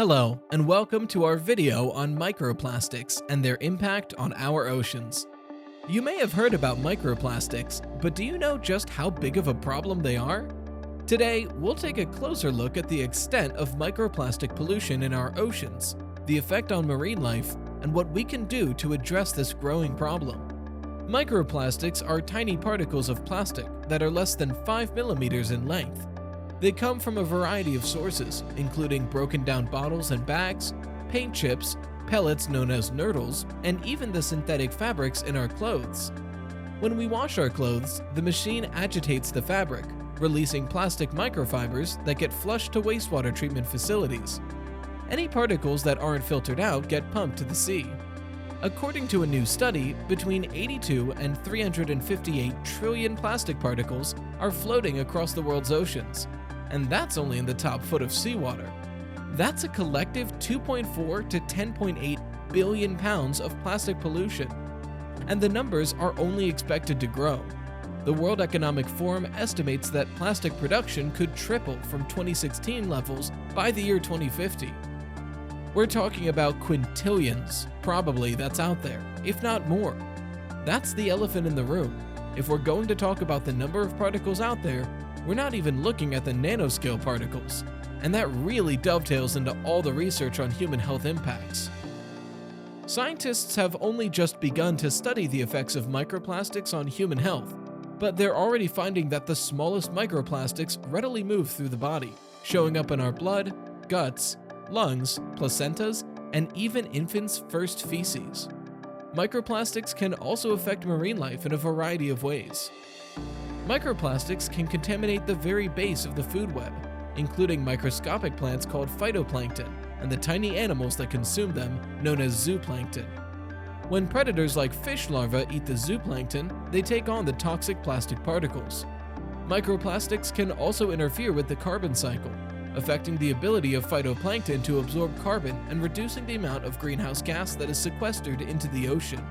Hello, and welcome to our video on microplastics and their impact on our oceans. You may have heard about microplastics, but do you know just how big of a problem they are? Today, we'll take a closer look at the extent of microplastic pollution in our oceans, the effect on marine life, and what we can do to address this growing problem. Microplastics are tiny particles of plastic that are less than 5 millimeters in length. They come from a variety of sources, including broken down bottles and bags, paint chips, pellets known as nurdles, and even the synthetic fabrics in our clothes. When we wash our clothes, the machine agitates the fabric, releasing plastic microfibers that get flushed to wastewater treatment facilities. Any particles that aren't filtered out get pumped to the sea. According to a new study, between 82 and 358 trillion plastic particles are floating across the world's oceans. And that's only in the top foot of seawater. That's a collective 2.4 to 10.8 billion pounds of plastic pollution. And the numbers are only expected to grow. The World Economic Forum estimates that plastic production could triple from 2016 levels by the year 2050. We're talking about quintillions, probably, that's out there, if not more. That's the elephant in the room. If we're going to talk about the number of particles out there, we're not even looking at the nanoscale particles, and that really dovetails into all the research on human health impacts. Scientists have only just begun to study the effects of microplastics on human health, but they're already finding that the smallest microplastics readily move through the body, showing up in our blood, guts, lungs, placentas, and even infants' first feces. Microplastics can also affect marine life in a variety of ways. Microplastics can contaminate the very base of the food web, including microscopic plants called phytoplankton and the tiny animals that consume them, known as zooplankton. When predators like fish larvae eat the zooplankton, they take on the toxic plastic particles. Microplastics can also interfere with the carbon cycle, affecting the ability of phytoplankton to absorb carbon and reducing the amount of greenhouse gas that is sequestered into the ocean.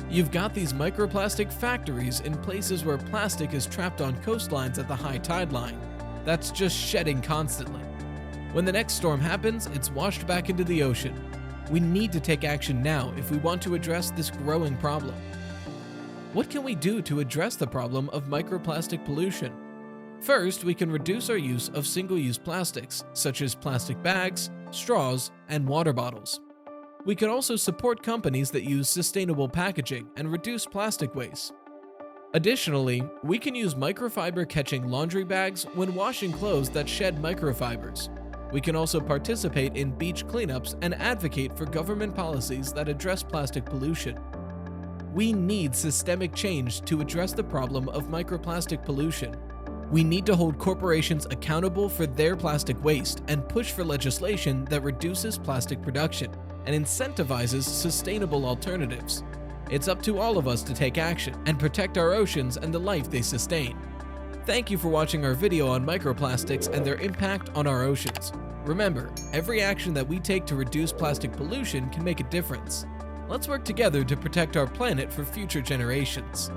You've got these microplastic factories in places where plastic is trapped on coastlines at the high tide line. That's just shedding constantly. When the next storm happens, it's washed back into the ocean. We need to take action now if we want to address this growing problem. What can we do to address the problem of microplastic pollution? First, we can reduce our use of single-use plastics, such as plastic bags, straws, and water bottles. We can also support companies that use sustainable packaging and reduce plastic waste. Additionally, we can use microfiber catching laundry bags when washing clothes that shed microfibers. We can also participate in beach cleanups and advocate for government policies that address plastic pollution. We need systemic change to address the problem of microplastic pollution. We need to hold corporations accountable for their plastic waste and push for legislation that reduces plastic production and incentivizes sustainable alternatives. It's up to all of us to take action and protect our oceans and the life they sustain. Thank you for watching our video on microplastics and their impact on our oceans. Remember, every action that we take to reduce plastic pollution can make a difference. Let's work together to protect our planet for future generations.